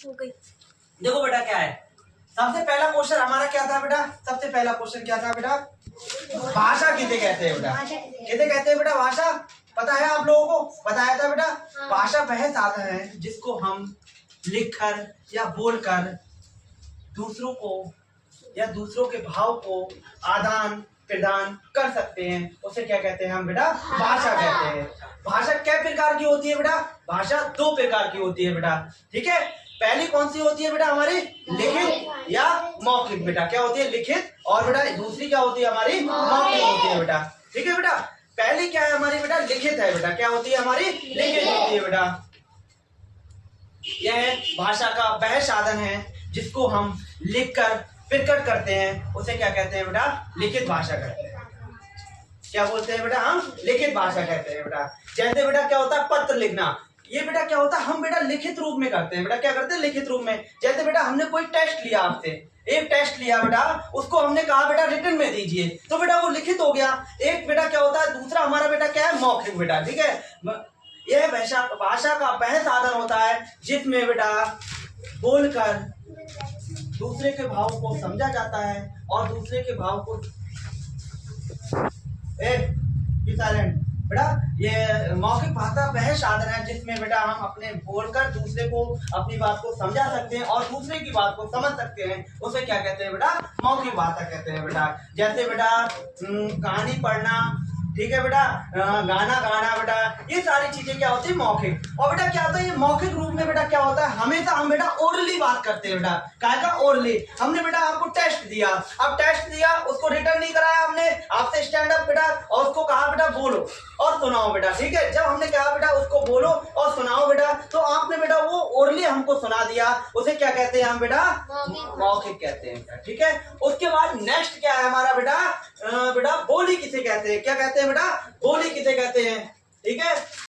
हो गई। देखो बेटा क्या है, सबसे पहला क्वेश्चन हमारा क्या था बेटा, सबसे पहला क्वेश्चन क्या था बेटा, भाषा किसे कहते हैं बेटा, किसे कहते हैं बेटा भाषा, पता है आप लोगों को, बताया था बेटा। भाषा वह साधन है जिसको हम लिखकर या बोलकर दूसरों को या दूसरों के भाव को आदान प्रदान कर सकते हैं, उसे क्या कहते हैं हम बेटा, भाषा कहते हैं। भाषा कै प्रकार की होती है बेटा, भाषा दो प्रकार की होती है बेटा, ठीक है। पहली कौन सी होती है बेटा हमारी, लिखित या मौखिक बेटा, क्या होती है लिखित, और बेटा दूसरी क्या होती है हमारी, मौखिक होती है बेटा, ठीक है बेटा। पहली क्या है हमारी बेटा, लिखित है बेटा, क्या होती है हमारी, लिखित होती है बेटा। यह भाषा का वह साधन है जिसको हम लिखकर प्रकट करते हैं, उसे क्या कहते हैं बेटा, लिखित भाषा कहते हैं। क्या बोलते हैं बेटा, हम लिखित भाषा कहते हैं बेटा। जैसे बेटा क्या होता है पत्र लिखना, ये बेटा क्या होता है हम बेटा लिखित रूप में करते हैं बेटा, क्या करते हैं लिखित रूप में। जैसे बेटा हमने कोई टेस्ट लिया आपसे, एक टेस्ट लिया बेटा, उसको हमने कहा बेटा रिटन में दीजिए, तो बेटा वो लिखित हो गया। एक बेटा क्या होता है, दूसरा हमारा बेटा क्या है, मौखिक बेटा, ठीक है। यह भाषा का वह साधन होता है जिसमें बेटा बोलकर दूसरे के भाव को समझा जाता है और दूसरे के भाव को साइलेंट बेटा, ये मौखिक भाषा वह साधन है जिसमें बेटा हम अपने बोलकर दूसरे को अपनी बात को समझा सकते हैं और दूसरे की बात को समझ सकते हैं, उसे क्या कहते हैं बेटा, मौखिक भाषा कहते हैं बेटा। जैसे बेटा कहानी पढ़ना, ठीक है बेटा, गाना गाना बेटा, ये सारी चीजें क्या होती है मौखिक। और बेटा क्या होता है, ये मौखिक रूप में बेटा क्या होता है, हमेशा हम बेटा ओरली बात करते हैं बेटा, क्या का ओरली। हमने बेटा आपको टेस्ट दिया, अब टेस्ट दिया उसको रिटर्न नहीं कराया हमने, आपसे स्टैंड अप बेटा और उसको कहा बेटा बोलो और सुनाओ बेटा, ठीक है। जब हमने कहा बेटा उसको बोलो और सुनाओ बेटा, तो आपने बेटा वो ओरली हमको सुना दिया, उसे क्या कहते हैं हम बेटा, मौखिक कहते हैं, ठीक है। उसके बाद नेक्स्ट क्या है हमारा बेटा, बेटा बोली किसे कहते हैं, क्या कहते हैं बेटा, बोली किसे कहते हैं, ठीक है।